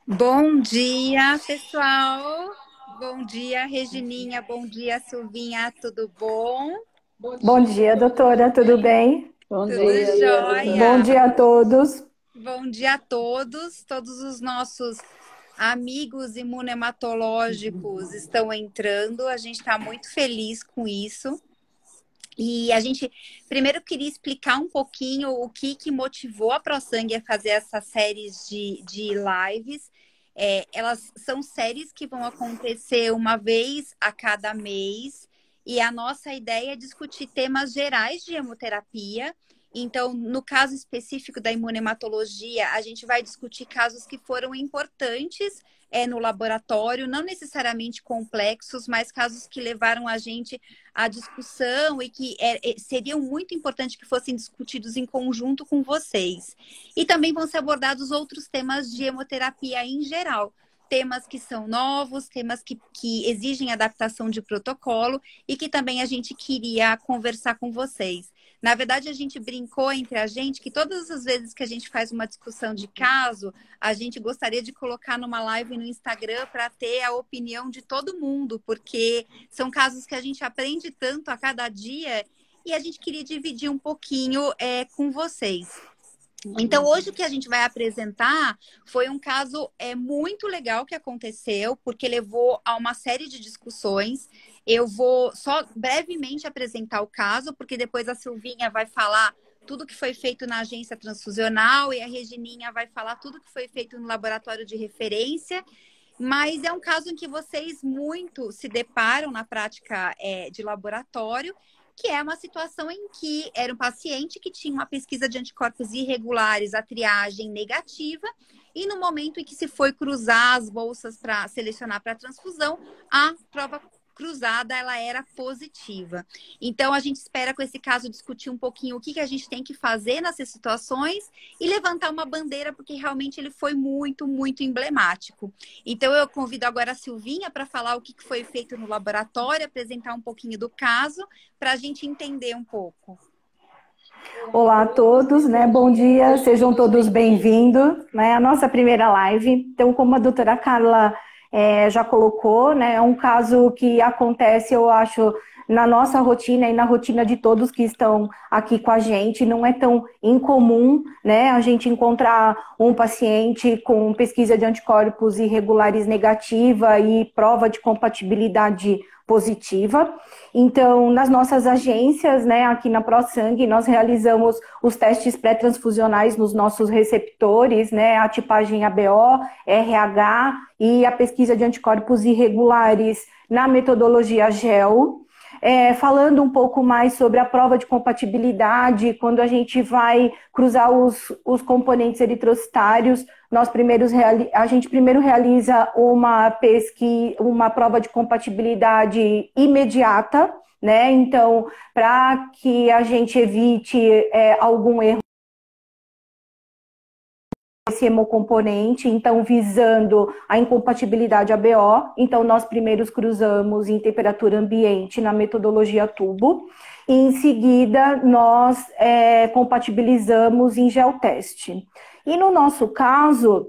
Bom dia, pessoal. Bom dia, Regininha. Bom dia, Silvinha. Tudo bom? Bom dia, doutora. Tudo bem? Bom Tudo dia, doutora. Bom jóia. dia a todos. Bom dia a todos os nossos amigos imunematológicos estão entrando. A gente está muito feliz com isso. E a gente primeiro queria explicar um pouquinho o que motivou a ProSangue a fazer essas séries de lives. Elas são séries que vão acontecer uma vez a cada mês. E a nossa ideia é discutir temas gerais de hemoterapia. Então, no caso específico da imunematologia, a gente vai discutir casos que foram importantes no laboratório, não necessariamente complexos, mas casos que levaram a gente à discussão e que seriam muito importantes que fossem discutidos em conjunto com vocês. E também vão ser abordados outros temas de hemoterapia em geral. Temas que são novos, temas que exigem adaptação de protocolo e que também a gente queria conversar com vocês. Na verdade, a gente brincou entre a gente que todas as vezes que a gente faz uma discussão de caso, a gente gostaria de colocar numa live no Instagram para ter a opinião de todo mundo, porque são casos que a gente aprende tanto a cada dia e a gente queria dividir um pouquinho com vocês. Então, hoje o que a gente vai apresentar foi um caso muito legal que aconteceu, porque levou a uma série de discussões. Eu vou só brevemente apresentar o caso, porque depois a Silvinha vai falar tudo que foi feito na agência transfusional e a Regininha vai falar tudo que foi feito no laboratório de referência. Mas é um caso em que vocês muito se deparam na prática de laboratório, que é uma situação em que era um paciente que tinha uma pesquisa de anticorpos irregulares, a triagem negativa, e no momento em que se foi cruzar as bolsas para selecionar para transfusão, a prova cruzada ela era positiva. Então, a gente espera com esse caso discutir um pouquinho o que a gente tem que fazer nessas situações e levantar uma bandeira, porque realmente ele foi muito, muito emblemático. Então, eu convido agora a Silvinha para falar o que foi feito no laboratório, apresentar um pouquinho do caso, para a gente entender um pouco. Olá a todos, né? Bom dia, sejam todos bem-vindos, né? A nossa primeira live. Então, como a doutora Carla já colocou, né? É um caso que acontece, eu acho, na nossa rotina e na rotina de todos que estão aqui com a gente. Não é tão incomum, né? A gente encontrar um paciente com pesquisa de anticorpos irregulares negativa e prova de compatibilidade positiva. Então, nas nossas agências, né, aqui na ProSangue, nós realizamos os testes pré-transfusionais nos nossos receptores, né, a tipagem ABO, RH e a pesquisa de anticorpos irregulares na metodologia GEL. Falando um pouco mais sobre a prova de compatibilidade, quando a gente vai cruzar os componentes eritrocitários, a gente primeiro realiza uma prova de compatibilidade imediata, né? Então, para que a gente evite algum erro esse hemocomponente, então visando a incompatibilidade ABO, então nós primeiros cruzamos em temperatura ambiente na metodologia tubo, e em seguida nós compatibilizamos em geoteste. E no nosso caso,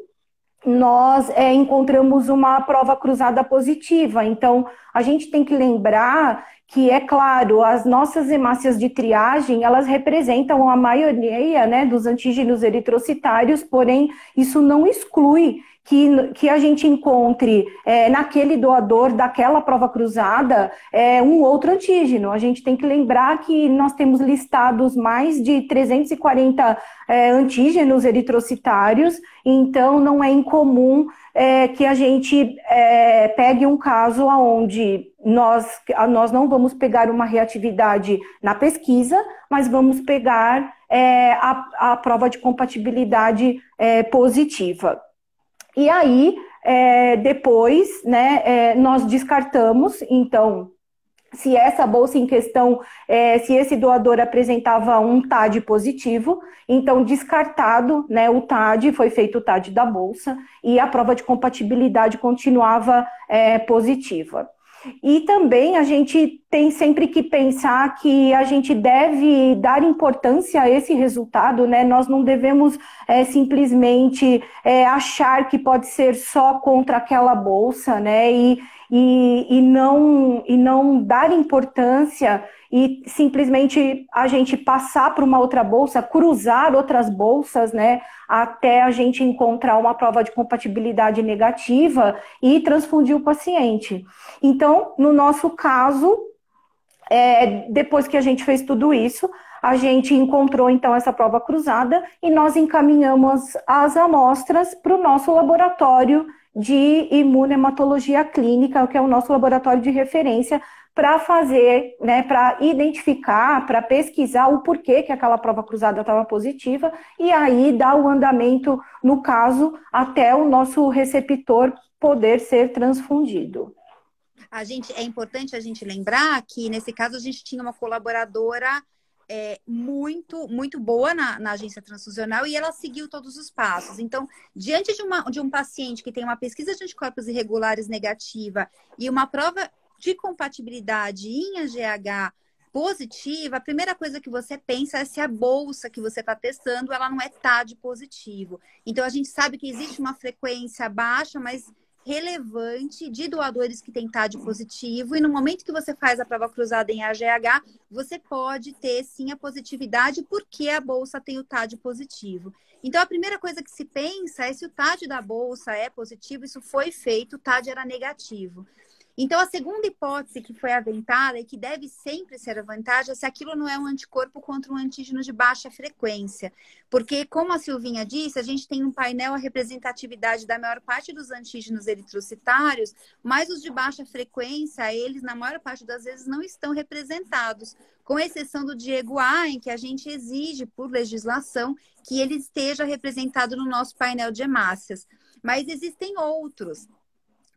nós encontramos uma prova cruzada positiva, então a gente tem que lembrar que, é claro, as nossas hemácias de triagem, elas representam a maioria, né, dos antígenos eritrocitários, porém, isso não exclui que a gente encontre naquele doador daquela prova cruzada um outro antígeno. A gente tem que lembrar que nós temos listados mais de 340 antígenos eritrocitários, então não é incomum que a gente pegue um caso onde nós não vamos pegar uma reatividade na pesquisa, mas vamos pegar a prova de compatibilidade positiva. E aí, depois, né, nós descartamos, então, se essa bolsa em questão, se esse doador apresentava um TAD positivo, então descartado, né, o TAD, foi feito o TAD da bolsa e a prova de compatibilidade continuava positiva. E também a gente tem sempre que pensar que a gente deve dar importância a esse resultado, né? Nós não devemos simplesmente achar que pode ser só contra aquela bolsa, né? E não dar importância e simplesmente a gente passar para uma outra bolsa, cruzar outras bolsas, né? Até a gente encontrar uma prova de compatibilidade negativa e transfundir o paciente. Então, no nosso caso, depois que a gente fez tudo isso, a gente encontrou então essa prova cruzada e nós encaminhamos as amostras para o nosso laboratório de imunematologia clínica, que é o nosso laboratório de referência, para fazer, né, para identificar, para pesquisar o porquê que aquela prova cruzada estava positiva e aí dar o andamento, no caso, até o nosso receptor poder ser transfundido. É importante a gente lembrar que, nesse caso, a gente tinha uma colaboradora muito boa na agência transfusional e ela seguiu todos os passos. Então, diante de um paciente que tem uma pesquisa de anticorpos irregulares negativa e uma prova de compatibilidade em AGH positiva, a primeira coisa que você pensa é se a bolsa que você está testando, ela não é TAD positivo. Então, a gente sabe que existe uma frequência baixa, mas relevante de doadores que têm TAD positivo, e no momento que você faz a prova cruzada em AGH, você pode ter sim a positividade porque a bolsa tem o TAD positivo. Então, a primeira coisa que se pensa é se o TAD da bolsa é positivo, isso foi feito, o TAD era negativo. Então, a segunda hipótese que foi aventada e que deve sempre ser aventada é se aquilo não é um anticorpo contra um antígeno de baixa frequência. Porque, como a Silvinha disse, a gente tem um painel a representatividade da maior parte dos antígenos eritrocitários, mas os de baixa frequência, eles, na maior parte das vezes, não estão representados. Com exceção do Diego A, em que a gente exige, por legislação, que ele esteja representado no nosso painel de hemácias. Mas existem outros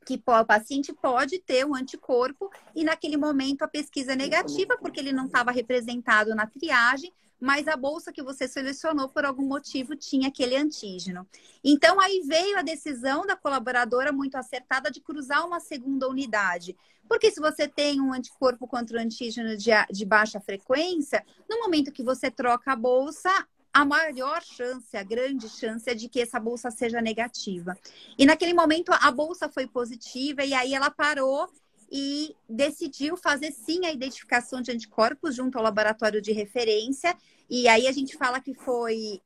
que o paciente pode ter um anticorpo e naquele momento a pesquisa é negativa porque ele não estava representado na triagem, mas a bolsa que você selecionou por algum motivo tinha aquele antígeno. Então aí veio a decisão da colaboradora muito acertada de cruzar uma segunda unidade. Porque se você tem um anticorpo contra o antígeno de baixa frequência, no momento que você troca a bolsa, a maior chance, a grande chance é de que essa bolsa seja negativa. E naquele momento a bolsa foi positiva e aí ela parou e decidiu fazer sim a identificação de anticorpos junto ao laboratório de referência. E aí a gente fala que foi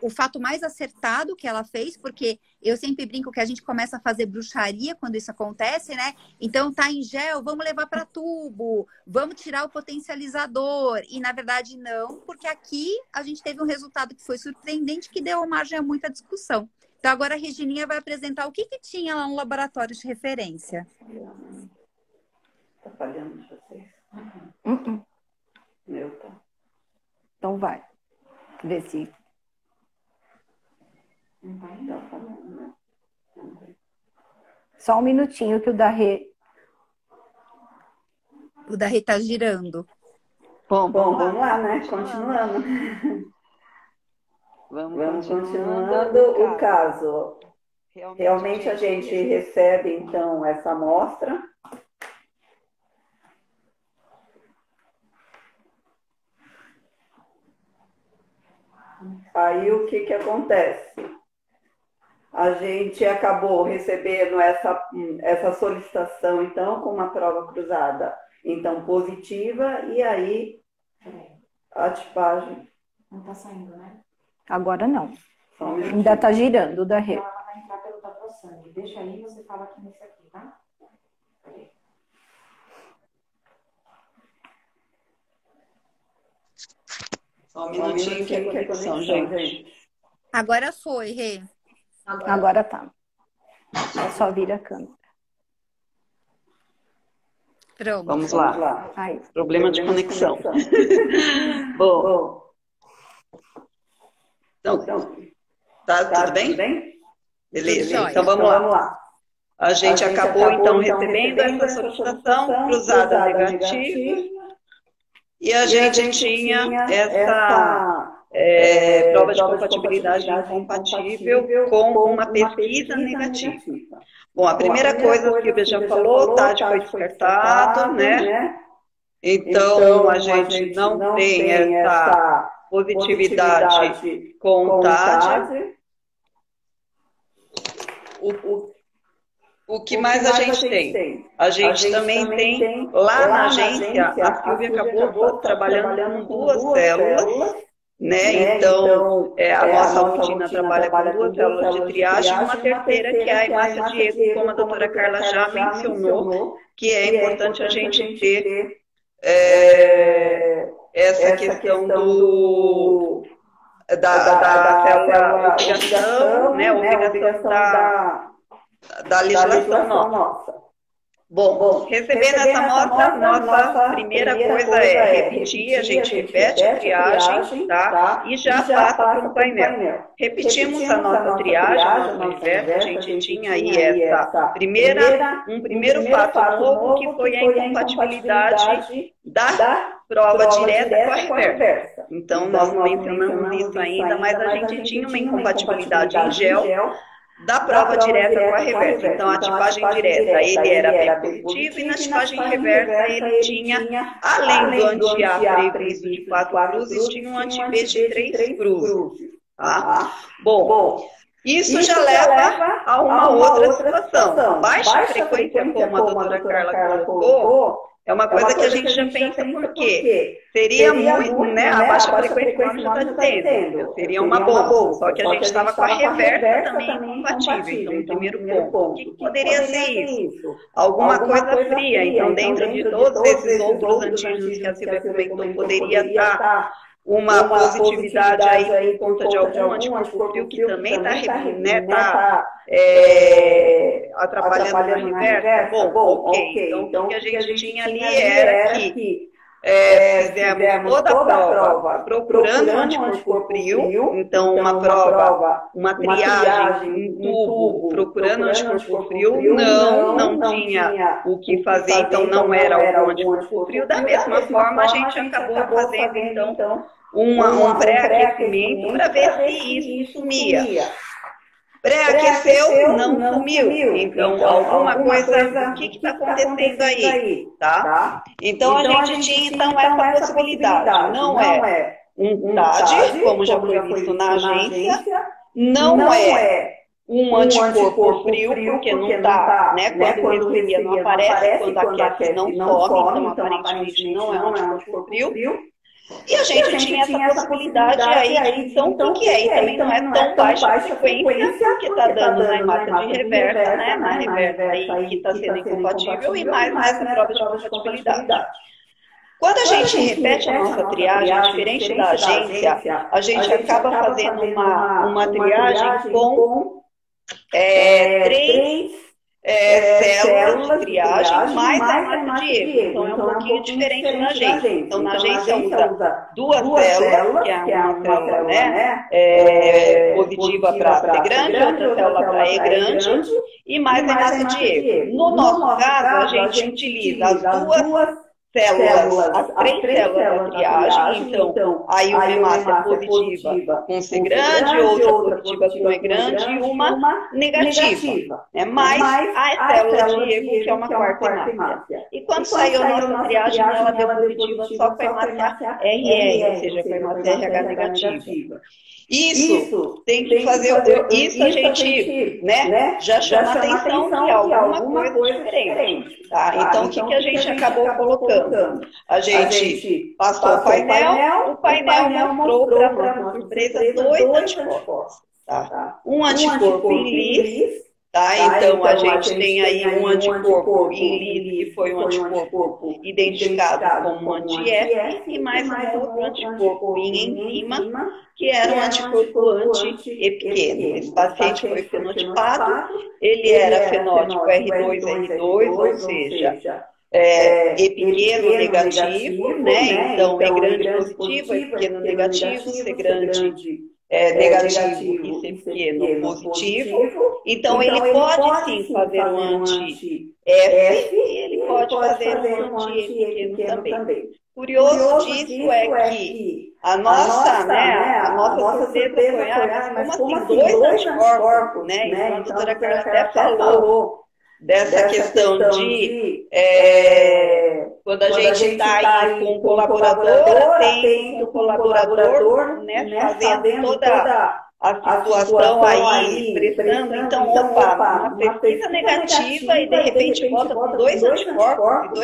o fato mais acertado que ela fez, porque eu sempre brinco que a gente começa a fazer bruxaria quando isso acontece, né? Então tá em gel, vamos levar para tubo, vamos tirar o potencializador. E na verdade não, porque aqui a gente teve um resultado que foi surpreendente, que deu margem a muita discussão. Então agora a Regininha vai apresentar o que tinha lá no laboratório de referência. Tá falhando de vocês? Meu tá. Então vai. Vê se... Não vai dar falando, né? Só um minutinho que o da Rê... O da Rê tá girando. Bom, vamos lá, né? Continuando. Vamos continuando o caso. Realmente a gente recebe, então, essa amostra. Aí o que acontece? A gente acabou recebendo essa solicitação, então, com uma prova cruzada, então, positiva, e aí a tipagem... Não está saindo, né? Agora não. Um ainda está girando, da Rê. Ela vai entrar pelo PaproSangue. Deixa aí, você fala aqui nesse aqui, tá? Peraí. Só um minutinho que é conexão, gente. Agora foi, Rê. Agora tá. É só vira a câmera. Pronto. Vamos lá. Aí. Problema de conexão. Bom. Então, tá tudo bem? Beleza, então vamos lá. A gente acabou, então, recebendo essa solicitação cruzada negativa. E a gente tinha prova de compatibilidade incompatível com uma pesquisa negativa. Bom, a primeira coisa, a Silvia já falou, TAD foi descartado, né? Então, a gente não tem essa positividade com TAD. O que mais a gente tem? A gente também tem, lá na agência, a Silvia acabou trabalhando com 2 células, né? Então, a nossa rotina trabalha com 2 células de triagem e uma terceira, que é a hemácia Diego, como a doutora Carla já mencionou, que é importante a gente ter essa questão da célula obrigação, né? Obrigação da legislação nossa. Bom, recebendo essa amostra, nossa primeira coisa é repetir, a gente repete a triagem, tá? E já passa para um painel. Repetimos a nossa triagem, a nossa reversa, a gente tinha aí um primeiro fato novo, que foi a incompatibilidade da prova direta com a reversa. Então, nós não mencionamos isso ainda, mas a gente tinha uma incompatibilidade em gel da prova direta com a reversa. Então, a tipagem direta, ele era bem positivo, e na tipagem reversa, ele tinha, além do anti-A previsto de 4 cruzes, tinha um anti-B de 3 cruzes. Tá? Bom, isso já leva a uma outra situação. Baixa frequência, como a doutora Carla colocou, é uma coisa que a gente já pensa por quê? Seria muito, né? A baixa frequência que já está dizendo. Seria uma bolsa. Só que a gente estava com a reversa também incompatível. Então, o primeiro ponto. O que poderia ser isso? Alguma coisa fria. Então, dentro de todos esses outros antígenos que a Silvia comentou, poderia estar uma positividade aí por conta de algum anticorpo frio que também está atrapalhando a reversa. Bom, ok. Então, o que a gente tinha ali era que fizemos toda a prova procurando um anticorpo frio. Então, uma triagem em tubo procurando um anticorpo frio, não tinha o que fazer, então não era algum anticorpo frio. Da mesma forma, a gente acabou fazendo, então, um pré-aquecimento para ver se isso sumia. Pré-aqueceu, não sumiu. Então, alguma coisa, o que está acontecendo aí? Tá? Então, a gente tinha essa possibilidade. Não é um TAD, como já foi visto na agência, não é um anticorpo frio, porque não está, né? Quando resfria não aparece, quando aquece não some, então aparentemente não é um anticorpo frio. E a gente tinha essa possibilidade aí, então, o que é? E também não é tão baixa a frequência, porque está dando na hemácia de reversa, né? Na reversa aí que está sendo incompatível, e mais nessa prova de compatibilidade. Quando a gente repete a nossa triagem, diferente da agência, a gente acaba fazendo uma triagem com 3 células de triagem mais a hemácia Diego. Então, é um pouquinho diferente na agência. Então, na agência usa 2 células, que é uma célula, né, positiva para C grande, outra célula para E grande, e mais a hemácia Diego. No nosso caso, a gente utiliza as 2 células, as 3 células da triagem, então, aí uma hemácia positiva com C grande, outra positiva com E grande e uma negativa. Mais a célula Diego, que é uma quarta hemácia. E quando saiu a nossa triagem, ela deu positiva só com a hemácia RR, ou seja, com a hemácia RH negativa. Isso tem que fazer, isso a gente, né, já chama atenção que alguma coisa diferente. Tá? Então, o que a gente acabou colocando? A gente passou o painel mostrou para nossa surpresa 2 anticorpos. Tá? Um anticorpo em LIS, tá? Então, a gente tem aí um anticorpo em LIS, que foi um anticorpo identificado como anti-F, e mais um outro anticorpo em enzima, que era um anticorpo anti-E. Esse paciente foi fenotipado, ele era fenótipo R2, ou seja, E pequeno negativo, né? Então, E grande positivo, E pequeno negativo, C grande negativo e C pequeno positivo, então ele pode sim fazer um anti-F e ele pode fazer um anti-E pequeno também. Curioso disso é que a nossa surpresa foi, mas como assim dois anticorpos, né? Então a doutora Carla até falou dessa questão de quando a gente está aí com colaboradora, tem o colaborador, né, fazendo toda a situação aí, expressando, então, uma pesquisa negativa e de repente volta com dois anticorpos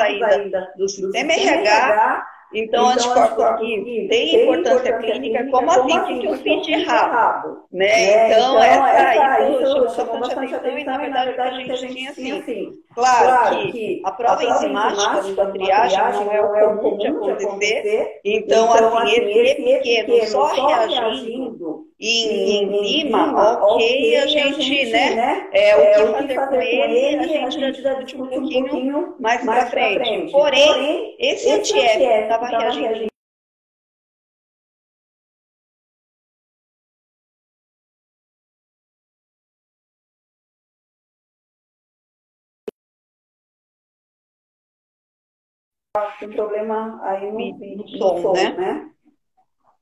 ainda do sistema RH. Então, anticorpos que tem importância clínica, como assim? O que eu fiz de errado? Né? Então, isso chamou bastante atenção e, na verdade, a gente tinha assim. Claro que a prova enzimática da triagem não é o comum de acontecer. Então, assim, esse pequeno só reagindo em enzima, ok, a gente, né, o que fazer com ele, a gente já discute um pouquinho mais pra frente. Porém, esse anti-F estava reagindo tem um problema aí no som, né?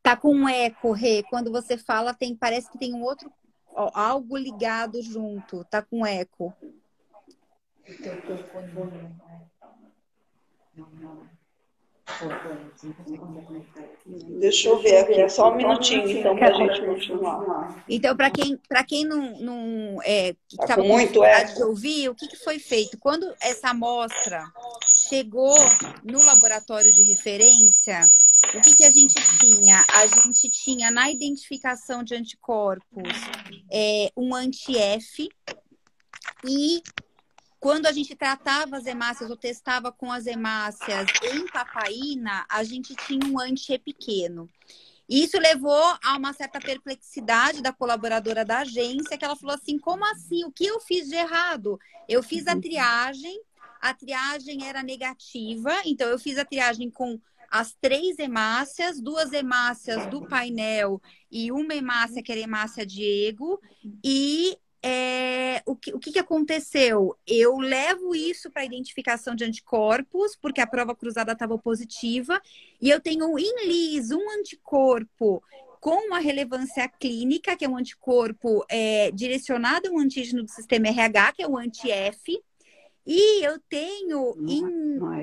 Tá com um eco, Rê. Quando você fala, parece que tem um outro, algo ligado junto. Tá com eco. Deixa eu ver aqui, só um minutinho, então, para a gente continuar. Então, para quem não estava com muito de ouvir, o que foi feito? Quando essa amostra chegou no laboratório de referência, o que a gente tinha? A gente tinha na identificação de anticorpos um anti-F e quando a gente tratava as hemácias ou testava com as hemácias em papaína, a gente tinha um anti-E pequeno. Isso levou a uma certa perplexidade da colaboradora da agência, que ela falou assim, como assim? O que eu fiz de errado? Eu fiz a triagem era negativa, então eu fiz a triagem com as 3 hemácias, 2 hemácias do painel e uma hemácia que era hemácia Diego, e o que aconteceu? Eu levo isso para identificação de anticorpos, porque a prova cruzada estava positiva, e eu tenho em LIS um anticorpo com uma relevância clínica, que é um anticorpo direcionado a um antígeno do sistema RH, que é o anti-F, e eu tenho em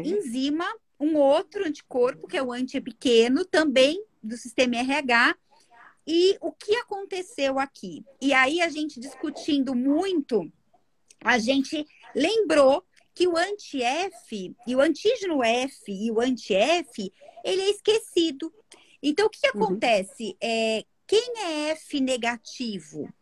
enzima um outro anticorpo, que é o anti-E pequeno, também do sistema RH. E o que aconteceu aqui? E aí, a gente discutindo muito, a gente lembrou que o anti-F, e o antígeno F e o anti-F, ele é esquecido. Então, o que acontece? Quem é F negativo?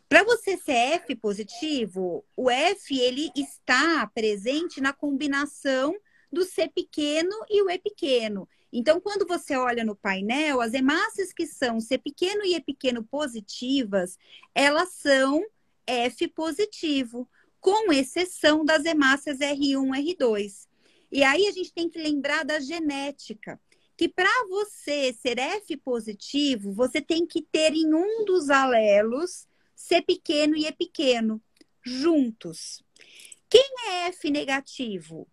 Para você ser F positivo, o F ele está presente na combinação do C pequeno e o E pequeno. Então, quando você olha no painel, as hemácias que são C pequeno e E pequeno positivas, elas são F positivo, com exceção das hemácias R1, R2. E aí a gente tem que lembrar da genética, que para você ser F positivo, você tem que ter em um dos alelos C pequeno e E pequeno, juntos. Quem é F negativo?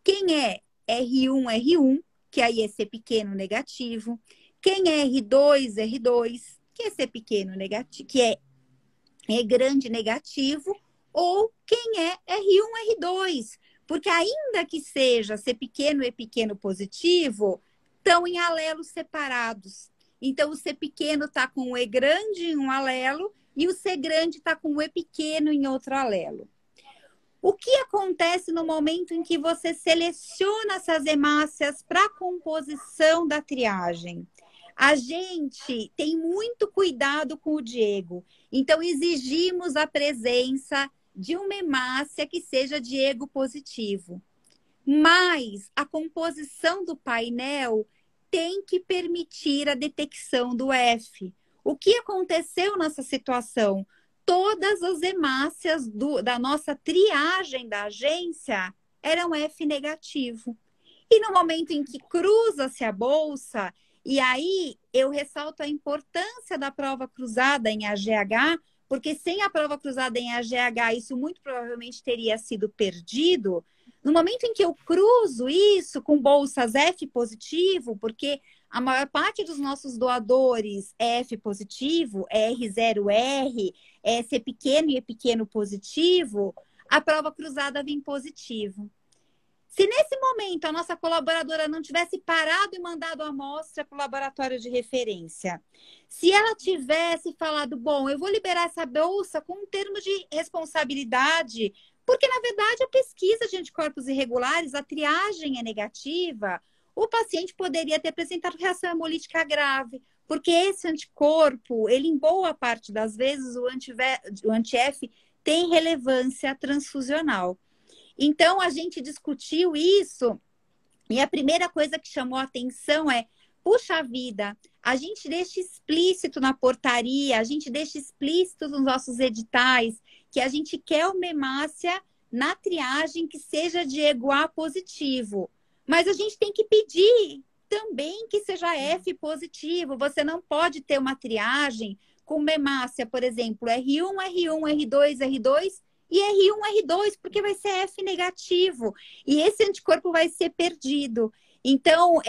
Quem é R1, R1, que aí é C pequeno negativo. Quem é R2, R2, que é C pequeno negativo, que é grande negativo. Ou quem é R1, R2, porque ainda que seja C pequeno e pequeno positivo, estão em alelos separados. Então, o C pequeno está com o E grande em um alelo e o C grande está com o E pequeno em outro alelo. O que acontece no momento em que você seleciona essas hemácias para a composição da triagem? A gente tem muito cuidado com o Diego. Então, exigimos a presença de uma hemácia que seja Diego positivo. Mas a composição do painel tem que permitir a detecção do F. O que aconteceu nessa situação? Todas as hemácias da nossa triagem da agência eram F negativo. E no momento em que cruza-se a bolsa E aí eu ressalto a importância da prova cruzada em AGH, porque sem a prova cruzada em AGH, isso muito provavelmente teria sido perdido. No momento em que eu cruzo isso com bolsas F positivo, porque a maior parte dos nossos doadores é F positivo, é R0R, é C pequeno e E pequeno positivo, a prova cruzada vem positivo. Se nesse momento a nossa colaboradora não tivesse parado e mandado a amostra para o laboratório de referência, se ela tivesse falado, bom, eu vou liberar essa bolsa com um termo de responsabilidade, porque na verdade a pesquisa de anticorpos irregulares, a triagem é negativa, o paciente poderia ter apresentado reação hemolítica grave, porque esse anticorpo, ele em boa parte das vezes, o anti-F tem relevância transfusional. Então, a gente discutiu isso e a primeira coisa que chamou a atenção é, puxa vida, a gente deixa explícito na portaria, a gente deixa explícito nos nossos editais que a gente quer uma hemácia na triagem que seja de EGUA positivo. Mas a gente tem que pedir também que seja F positivo. Você não pode ter uma triagem com uma hemácia, por exemplo, R1, R1, R2, R2, e R1, R2, porque vai ser F negativo. E esse anticorpo vai ser perdido. Então,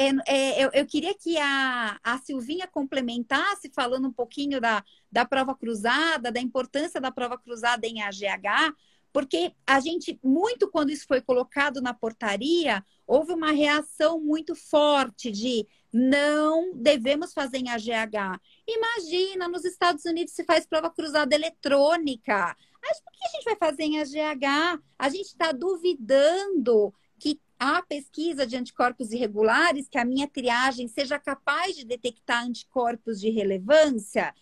eu queria que a Silvinha complementasse, falando um pouquinho da prova cruzada, da importância da prova cruzada em AGH, porque a gente, muito quando isso foi colocado na portaria, houve uma reação muito forte de não devemos fazer em AGH. Imagina, nos Estados Unidos se faz prova cruzada eletrônica. Mas por que a gente vai fazer em AGH? A gente está duvidando que a pesquisa de anticorpos irregulares, que a minha triagem seja capaz de detectar anticorpos de relevância?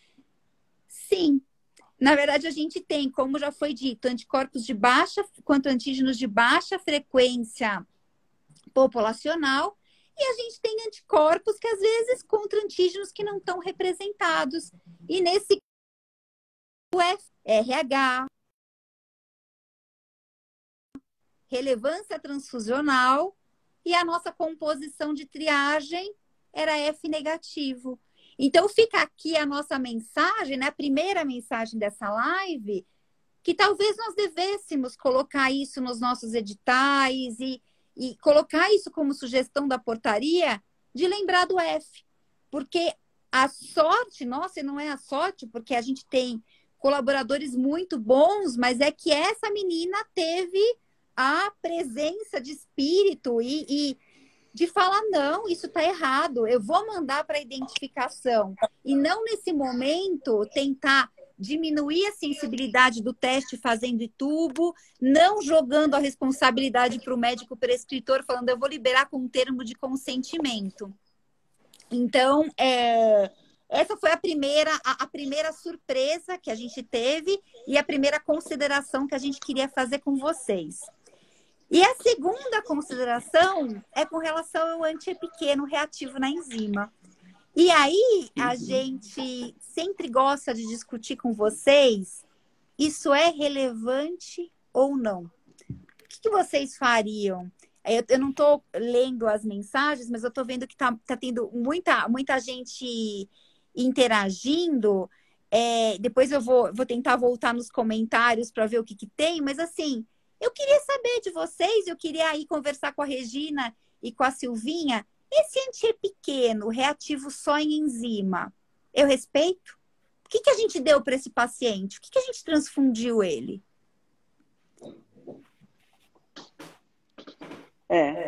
Sim. Na verdade, a gente tem, como já foi dito, anticorpos de baixa, quanto antígenos de baixa frequência populacional, e a gente tem anticorpos que, às vezes, contra antígenos que não estão representados. E nesse RH, relevância transfusional, e a nossa composição de triagem era F negativo. Então, fica aqui a nossa mensagem, né? A primeira mensagem dessa live, que talvez nós devêssemos colocar isso nos nossos editais e colocar isso como sugestão da portaria de lembrar do F. Porque a sorte, nossa, e não é a sorte, porque a gente tem colaboradores muito bons, mas é que essa menina teve a presença de espírito e de falar, não, isso está errado, eu vou mandar para identificação. E não, nesse momento, tentar diminuir a sensibilidade do teste fazendo tubo, não jogando a responsabilidade para o médico prescritor, falando, eu vou liberar com um termo de consentimento. Então, essa foi a primeira surpresa que a gente teve e a primeira consideração que a gente queria fazer com vocês. E a segunda consideração é com relação ao anti-E pequeno reativo na enzima. E aí, a gente sempre gosta de discutir com vocês, isso é relevante ou não? O que vocês fariam? Eu não estou lendo as mensagens, mas eu estou vendo que tá tendo muita gente interagindo. Depois eu vou tentar voltar nos comentários para ver o que tem, mas assim, eu queria saber de vocês, eu queria aí conversar com a Regina e com a Silvinha. Esse anti-E pequeno, reativo só em enzima, eu respeito? O que a gente deu para esse paciente? O que a gente transfundiu ele?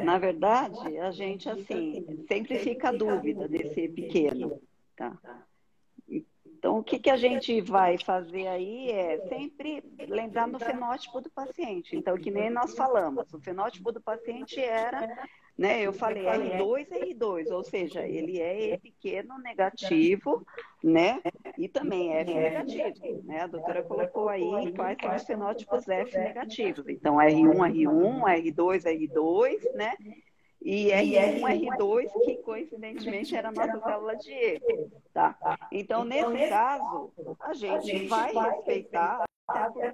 Na verdade, a gente, assim, sempre fica a dúvida desse pequeno, tá? Então, o que a gente vai fazer aí é sempre lembrar do fenótipo do paciente. Então, que nem nós falamos, o fenótipo do paciente era, né, eu falei R2, R2, ou seja, ele é E pequeno negativo, né, e também F negativo, né? A doutora colocou aí quais são os fenótipos F negativos. Então, R1, R1, R2, R2, né? E R1, R2, que coincidentemente era a nossa célula de E, tá? Então, nesse caso, a gente vai respeitar até porque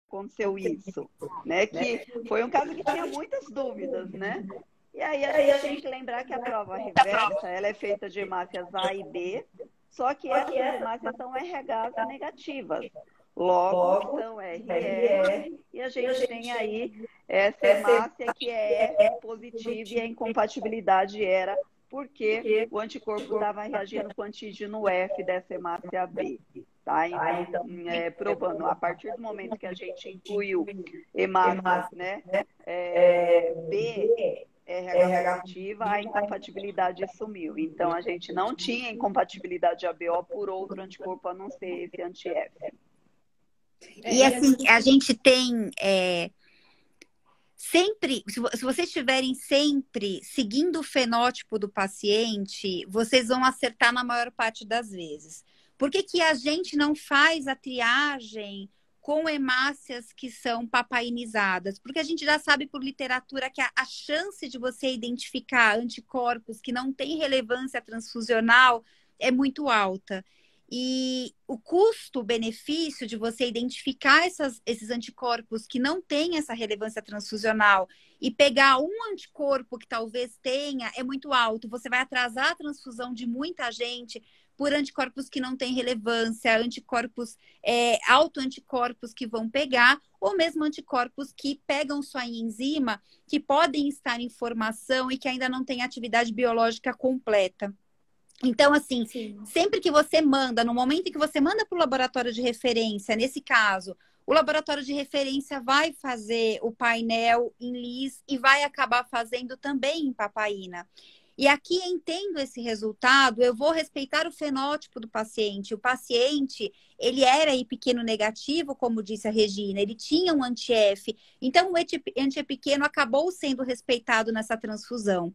aconteceu isso, né? Que foi um caso que tinha muitas dúvidas, né? E aí a gente tem que lembrar que a prova reversa, ela é feita de hemácias A e B, só que essas hemácias são RHs negativas. Logo, são RR, e a gente tem aí essa hemácia que é F positiva e a incompatibilidade era porque o anticorpo estava reagindo com o antígeno F dessa hemácia B. Tá? Então, provando, a partir do momento que a gente incluiu hemácias, né, B, RH positiva, a incompatibilidade sumiu. Então, a gente não tinha incompatibilidade ABO por outro anticorpo a não ser esse anti-F. E assim, a gente tem sempre, se vocês estiverem sempre seguindo o fenótipo do paciente, vocês vão acertar na maior parte das vezes. Por que que a gente não faz a triagem com hemácias que são papainizadas? Porque a gente já sabe por literatura que a chance de você identificar anticorpos que não têm relevância transfusional é muito alta. E o custo-benefício de você identificar esses anticorpos que não têm essa relevância transfusional e pegar um anticorpo que talvez tenha é muito alto. Você vai atrasar a transfusão de muita gente por anticorpos que não têm relevância, anticorpos, autoanticorpos que vão pegar, ou mesmo anticorpos que pegam sua enzima, que podem estar em formação e que ainda não têm atividade biológica completa. Então, assim, sempre que você manda, no momento em que você manda para o laboratório de referência, nesse caso, o laboratório de referência vai fazer o painel em LIS e vai acabar fazendo também em papaina. E aqui, entendo esse resultado, eu vou respeitar o fenótipo do paciente. O paciente, ele era I pequeno negativo, como disse a Regina, ele tinha um anti-F. Então, o anti-E pequeno acabou sendo respeitado nessa transfusão.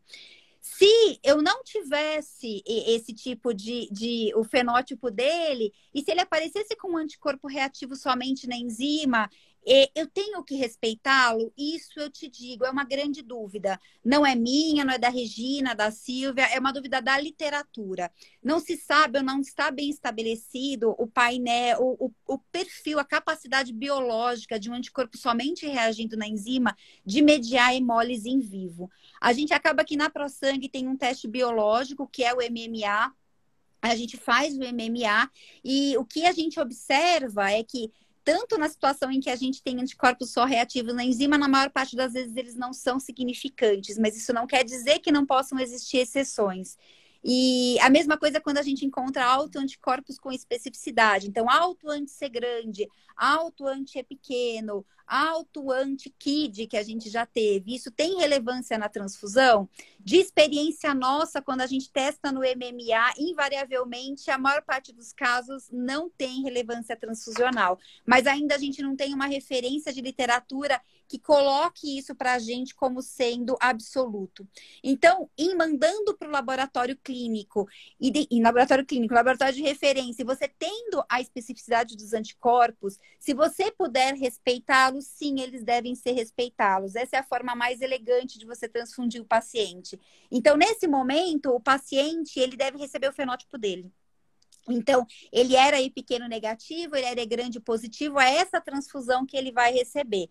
Se eu não tivesse esse tipo o fenótipo dele, e se ele aparecesse com um anticorpo reativo somente na enzima, eu tenho que respeitá-lo? Isso eu te digo, é uma grande dúvida. Não é minha, não é da Regina, da Silvia, é uma dúvida da literatura. Não se sabe ou não está bem estabelecido o painel, o perfil, a capacidade biológica de um anticorpo somente reagindo na enzima de mediar a hemólise em vivo. A gente acaba que na ProSangue tem um teste biológico, que é o MMA. A gente faz o MMA e o que a gente observa é que tanto na situação em que a gente tem anticorpos só reativos na enzima, na maior parte das vezes eles não são significantes, mas isso não quer dizer que não possam existir exceções. E a mesma coisa quando a gente encontra autoanticorpos com especificidade. Então, auto-anti-C grande, auto-anti-E pequeno, auto-anti-KID, que a gente já teve. Isso tem relevância na transfusão? De experiência nossa, quando a gente testa no MMA, invariavelmente, a maior parte dos casos não tem relevância transfusional. Mas ainda a gente não tem uma referência de literatura que coloque isso para a gente como sendo absoluto. Então, em mandando para o laboratório clínico, laboratório de referência, e você tendo a especificidade dos anticorpos, se você puder respeitá-los, sim, eles devem ser respeitados. Essa é a forma mais elegante de você transfundir o paciente. Então, nesse momento, o paciente, ele deve receber o fenótipo dele. Então, ele era I pequeno negativo, ele era E grande positivo, é essa transfusão que ele vai receber.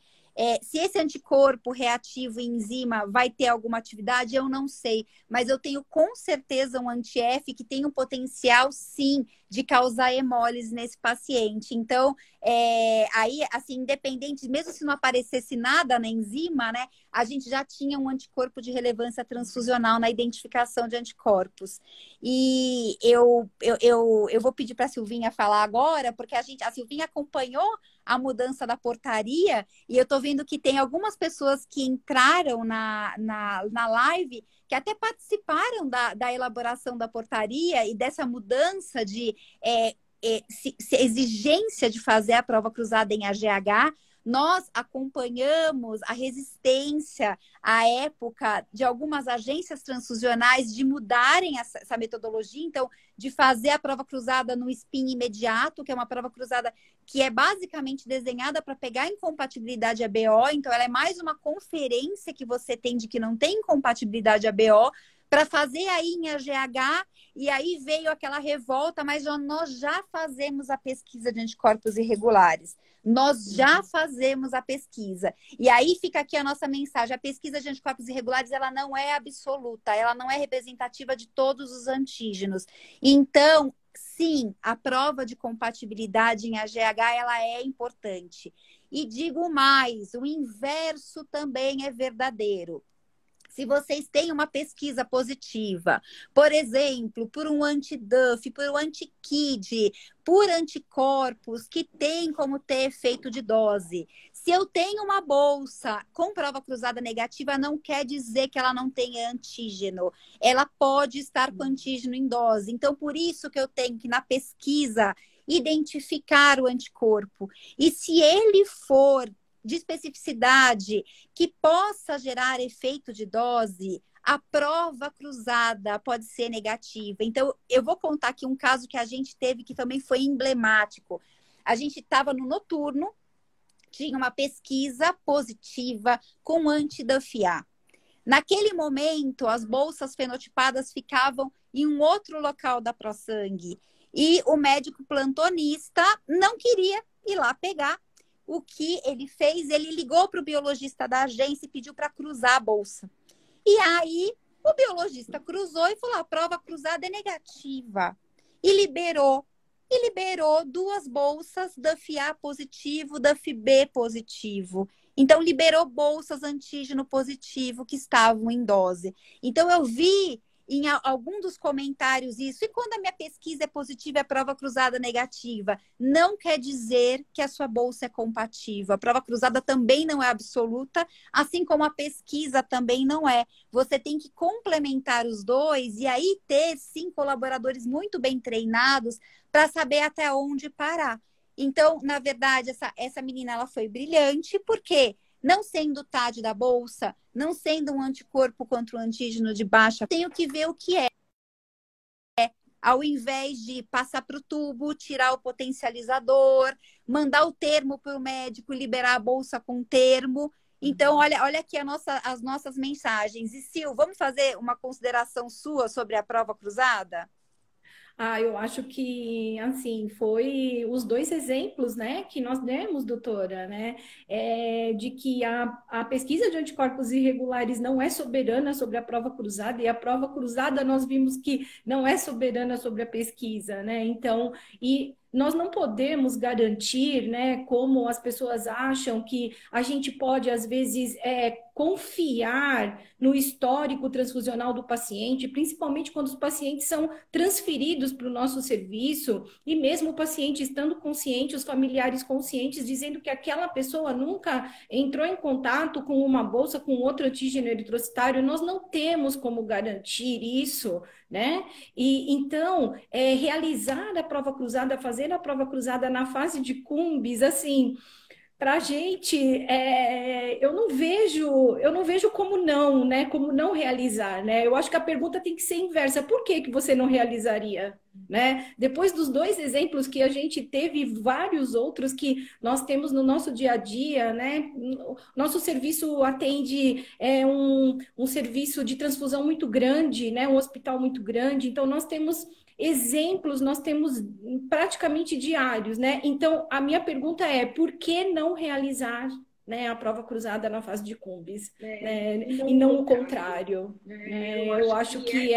Se esse anticorpo reativo em enzima vai ter alguma atividade, eu não sei. Mas eu tenho com certeza um anti-F que tem um potencial, sim, de causar hemólise nesse paciente. Então, aí, assim, independente, mesmo se não aparecesse nada na enzima, né, a gente já tinha um anticorpo de relevância transfusional na identificação de anticorpos. E eu vou pedir para a Silvinha falar agora, porque a Silvinha acompanhou a mudança da portaria e eu estou vendo que tem algumas pessoas que entraram na live que até participaram da elaboração da portaria e dessa mudança de exigência de fazer a prova cruzada em AGH. Nós acompanhamos a resistência à época de algumas agências transfusionais de mudarem essa metodologia, então, de fazer a prova cruzada no spin imediato, que é uma prova cruzada que é basicamente desenhada para pegar incompatibilidade ABO, então ela é mais uma conferência que você tem de que não tem incompatibilidade ABO, para fazer aí em AGH, e aí veio aquela revolta, mas nós já fazemos a pesquisa de anticorpos irregulares. Nós já fazemos a pesquisa. E aí fica aqui a nossa mensagem. A pesquisa de anticorpos irregulares, ela não é absoluta, ela não é representativa de todos os antígenos. Então, sim, a prova de compatibilidade em AGH, ela é importante. E digo mais, o inverso também é verdadeiro. Se vocês têm uma pesquisa positiva, por exemplo, por um anti-DUF, por um anti-KID, por anticorpos que tem como ter efeito de dose. Se eu tenho uma bolsa com prova cruzada negativa, não quer dizer que ela não tenha antígeno. Ela pode estar com antígeno em dose. Então, por isso que eu tenho que, na pesquisa, identificar o anticorpo. E se ele for de especificidade que possa gerar efeito de dose, a prova cruzada pode ser negativa. Então, eu vou contar aqui um caso que a gente teve que também foi emblemático. A gente estava no noturno, tinha uma pesquisa positiva com anti-DUF-A. Naquele momento, as bolsas fenotipadas ficavam em um outro local da ProSangue. E o médico plantonista não queria ir lá pegar. O que ele fez? Ele ligou para o biologista da agência e pediu para cruzar a bolsa. E aí, o biologista cruzou e falou, a prova cruzada é negativa. E liberou 2 bolsas DUF-A positivo, DUF-B positivo. Então, liberou bolsas antígeno positivo que estavam em dose. Então, eu vi em algum dos comentários isso. E quando a minha pesquisa é positiva e a prova cruzada negativa, não quer dizer que a sua bolsa é compatível. A prova cruzada também não é absoluta, assim como a pesquisa também não é. Você tem que complementar os dois e aí ter, sim, colaboradores muito bem treinados para saber até onde parar. Então, na verdade, essa menina ela foi brilhante, porque não sendo TAD da bolsa, não sendo um anticorpo contra o antígeno de baixa, tenho que ver o que é. Ao invés de passar para o tubo, tirar o potencializador, mandar o termo para o médico, liberar a bolsa com termo. Então, olha aqui as nossas mensagens. E, Sil, vamos fazer uma consideração sua sobre a prova cruzada? Eu acho que, assim, foi os 2 exemplos, né, que nós demos, doutora, né, de que a pesquisa de anticorpos irregulares não é soberana sobre a prova cruzada, e a prova cruzada nós vimos que não é soberana sobre a pesquisa, né, então, e nós não podemos garantir, né, como as pessoas acham que a gente pode, às vezes, confiar no histórico transfusional do paciente, principalmente quando os pacientes são transferidos para o nosso serviço, e mesmo o paciente estando consciente, os familiares conscientes, dizendo que aquela pessoa nunca entrou em contato com uma bolsa com outro antígeno eritrocitário, nós não temos como garantir isso, né? E então, realizar a prova cruzada, fazer a prova cruzada na fase de Cumbres, assim, para a gente, eu não vejo como não, né? Como não realizar, né? Eu acho que a pergunta tem que ser inversa. Por que você não realizaria, né? Depois dos 2 exemplos que a gente teve, vários outros que nós temos no nosso dia a dia, né? Nosso serviço atende um serviço de transfusão muito grande, né? Um hospital muito grande. Então, nós temos exemplos, nós temos praticamente diários, né? Então, a minha pergunta é, por que não realizar, né, a prova cruzada na fase de Cumbres, né, e não o contrário? Eu acho que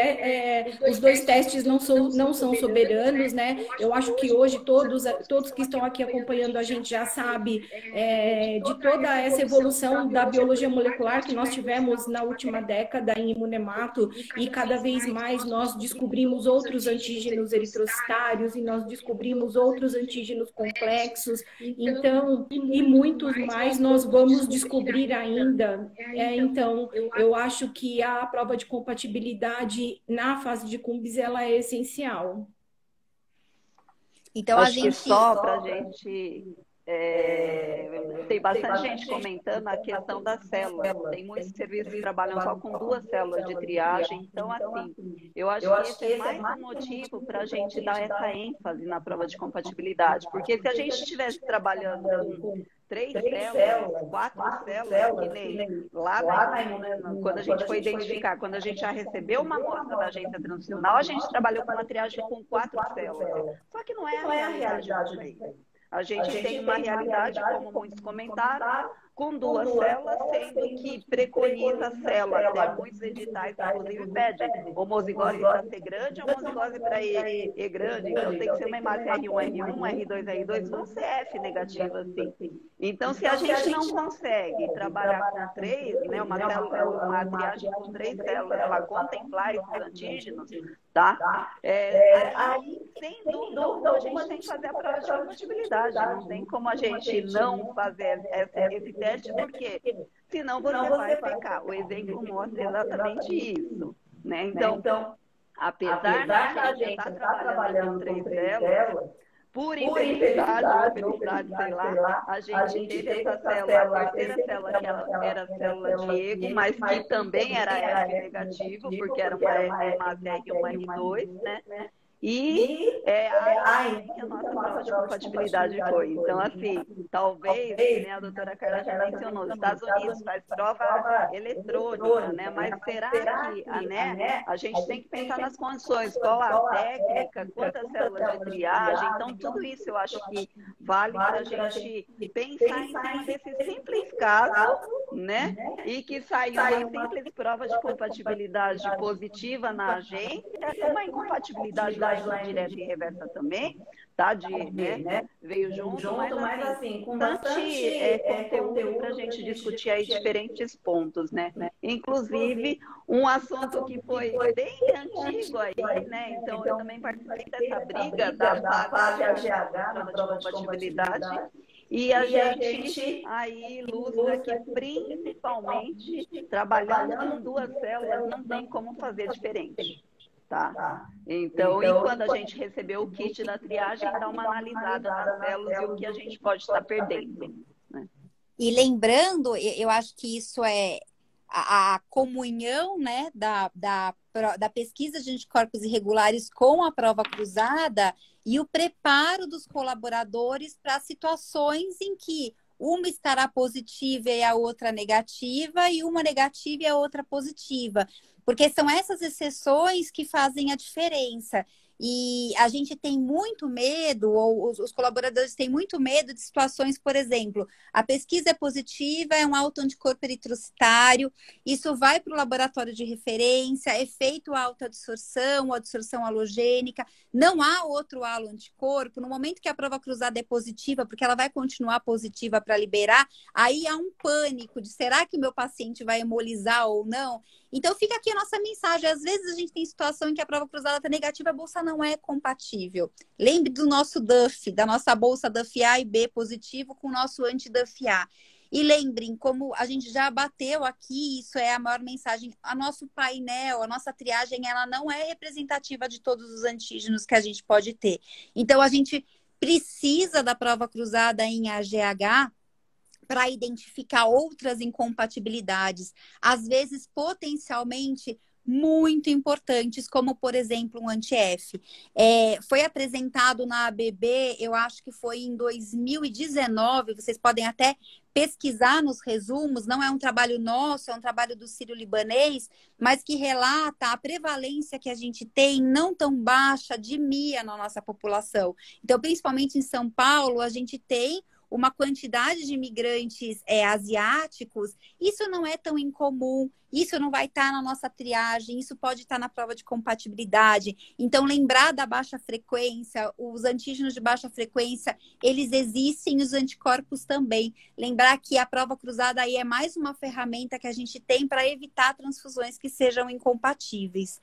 os 2 testes não são soberanos, né? Eu acho que hoje todos que estão aqui acompanhando a gente já sabem de toda essa evolução da biologia molecular que nós tivemos na última década em imunemato, e cada vez mais nós descobrimos outros antígenos eritrocitários e nós descobrimos outros antígenos complexos, então, e muitos mais nós vamos descobrir ainda. Então, eu acho que a prova de compatibilidade na fase de Cumbres, ela é essencial. Então, acho que só para a gente... tem bastante gente comentando a questão da célula. Tem muitos serviços que trabalham só com 2 células de triagem. Então, assim, eu acho que esse é mais um motivo para a gente dar essa ênfase na prova de compatibilidade. Porque se a gente estivesse trabalhando com três células, quatro células, que nem lá quando a gente foi identificar, quando a gente já recebeu uma amostra da agência transfusional, a gente trabalhou com uma triagem com 4 células. Só que não é a realidade do país. A gente tem uma realidade, como muitos comentaram, com 2 células, sendo que preconiza a célula. Até muitos editais, inclusive, pedem homozigose para ser grande, homozigose para E grande. Então, tem que ser uma imagem R1, R1, R2, R2, vão ser F negativa, assim. Então, se a gente não consegue trabalhar com 3, né, uma triagem com 3 células, para contemplar esses antígenos, tá? Aí, sem dúvida alguma, a gente tem que fazer a prova de compatibilidade. Não tem como a gente não fazer esse teste, porque senão você vai pecar. O exemplo mostra exatamente isso, né? Então, apesar da gente estar trabalhando com 3 células, por infelicidade ou felicidade, sei lá, a gente teve essa célula, a terceira célula, que era a célula Diego, mas que também era F negativo, porque era uma R1 e uma R2, né? E aí que a nossa prova de compatibilidade foi. Então, assim, talvez, né, a doutora Carla já mencionou, os Estados Unidos faz prova eletrônica, né? Mas será que a gente tem que pensar nas condições, qual a técnica, quantas células de triagem, então tudo isso eu acho que vale para a gente pensar em cima desse simples caso, né? E que saiu uma simples prova de compatibilidade positiva na agência, uma incompatibilidade lá direta e reversa também, tá? Veio junto, mas assim, com bastante conteúdo para a gente discutir aí diferentes pontos, né? Inclusive, um assunto que foi bem antigo aí, né? Então, eu também participei dessa briga da vaga na prova de compatibilidade. E a gente aí ilustra que, principalmente, trabalhando com 2 células, não tem como fazer diferente. Tá? Então, e quando a gente recebeu o kit da triagem, dá uma analisada nas células e o que a gente pode estar perdendo. Né? E lembrando, eu acho que isso é a comunhão, né, da pesquisa de anticorpos irregulares com a prova cruzada e o preparo dos colaboradores para situações em que uma estará positiva e a outra negativa, e uma negativa e a outra positiva. Porque são essas exceções que fazem a diferença. E a gente tem muito medo, ou os colaboradores têm muito medo de situações, por exemplo, a pesquisa é positiva, é um autoanticorpo eritrocitário, isso vai para o laboratório de referência, é feito a autoadsorção, a adsorção halogênica, não há outro haloanticorpo. No momento que a prova cruzada é positiva, porque ela vai continuar positiva para liberar, aí há um pânico de será que o meu paciente vai hemolizar ou não? Então fica aqui a nossa mensagem. Às vezes a gente tem situação em que a prova cruzada está negativa, a bolsa não é compatível. Lembre do nosso DUF, da nossa bolsa DUF A e B positivo com o nosso anti-DUF A. E lembrem, como a gente já bateu aqui, isso é a maior mensagem, a nosso painel, a nossa triagem, ela não é representativa de todos os antígenos que a gente pode ter. Então, a gente precisa da prova cruzada em AGH para identificar outras incompatibilidades, às vezes potencialmente muito importantes, como, por exemplo, um anti-F. Foi apresentado na ABB, eu acho que foi em 2019, vocês podem até pesquisar nos resumos, não é um trabalho nosso, é um trabalho do sírio-libanês, mas que relata a prevalência que a gente tem, não tão baixa, de MIA na nossa população. Então, principalmente em São Paulo, a gente tem uma quantidade de imigrantes asiáticos, isso não é tão incomum, isso não vai estar na nossa triagem, isso pode estar na prova de compatibilidade. Então, lembrar da baixa frequência, os antígenos de baixa frequência, eles existem, os anticorpos também. Lembrar que a prova cruzada aí é mais uma ferramenta que a gente tem para evitar transfusões que sejam incompatíveis.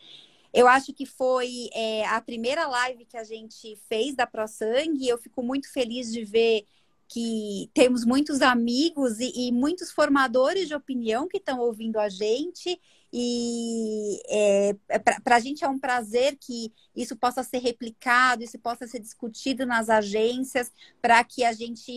Eu acho que foi a primeira live que a gente fez da ProSangue, e eu fico muito feliz de ver que temos muitos amigos e muitos formadores de opinião que estão ouvindo a gente, e para a gente é um prazer que isso possa ser replicado, isso possa ser discutido nas agências, para que a gente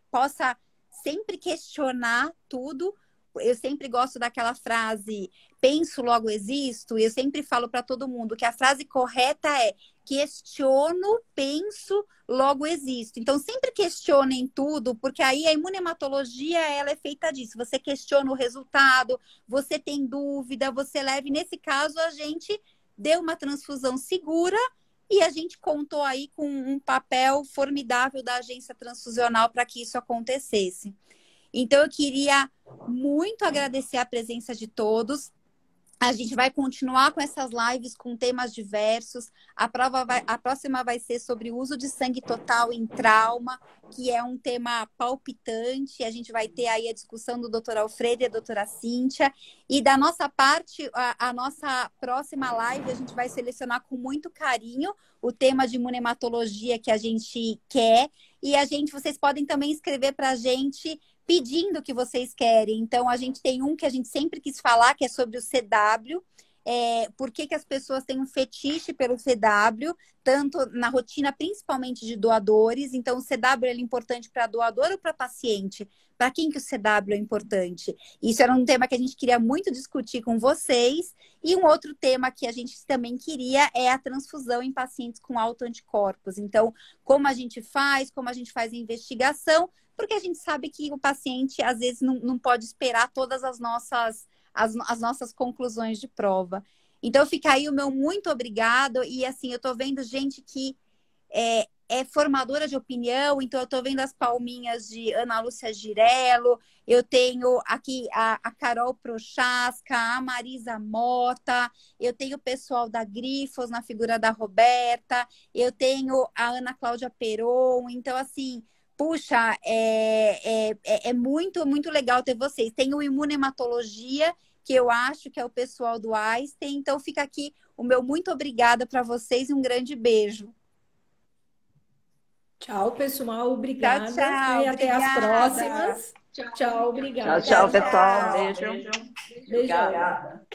possa sempre questionar tudo, eu sempre gosto daquela frase, penso, logo existo, e eu sempre falo para todo mundo que a frase correta é questiono, penso, logo existo. Então, sempre questionem tudo, porque aí a imunematologia, ela é feita disso. Você questiona o resultado, você tem dúvida, você leva. E nesse caso, a gente deu uma transfusão segura e a gente contou aí com um papel formidável da agência transfusional para que isso acontecesse. Então, eu queria muito agradecer a presença de todos. A gente vai continuar com essas lives com temas diversos. A próxima vai ser sobre o uso de sangue total em trauma, que é um tema palpitante. A gente vai ter aí a discussão do Dr. Alfredo e a doutora Cíntia. E da nossa parte, a nossa próxima live, a gente vai selecionar com muito carinho o tema de imunematologia que a gente quer. E vocês podem também escrever para a gente pedindo o que vocês querem. Então, a gente tem um que a gente sempre quis falar, que é sobre o CW. Por que as pessoas têm um fetiche pelo CW, tanto na rotina, principalmente de doadores. Então, o CW é importante para doador ou para paciente? Para quem que o CW é importante? Isso era um tema que a gente queria muito discutir com vocês. E um outro tema que a gente também queria é a transfusão em pacientes com autoanticorpos. Então, como a gente faz a investigação, porque a gente sabe que o paciente, às vezes, não pode esperar todas as nossas conclusões de prova. Então, fica aí o meu muito obrigado. E, assim, eu tô vendo gente que é formadora de opinião. Então, eu tô vendo as palminhas de Ana Lúcia Girello. Eu tenho aqui a Carol Prochaska, a Marisa Mota. Eu tenho o pessoal da Grifos, na figura da Roberta. Eu tenho a Ana Cláudia Peron. Então, assim... Puxa, é muito, muito legal ter vocês. Tem o Imunematologia, que eu acho que é o pessoal do Einstein. Então, fica aqui o meu muito obrigada para vocês e um grande beijo. Tchau, pessoal. Obrigada. Tchau, tchau. E até as Obrigada. próximas. Tchau, obrigada. Tchau, pessoal. Tchau. Beijo. Beijo. Obrigada.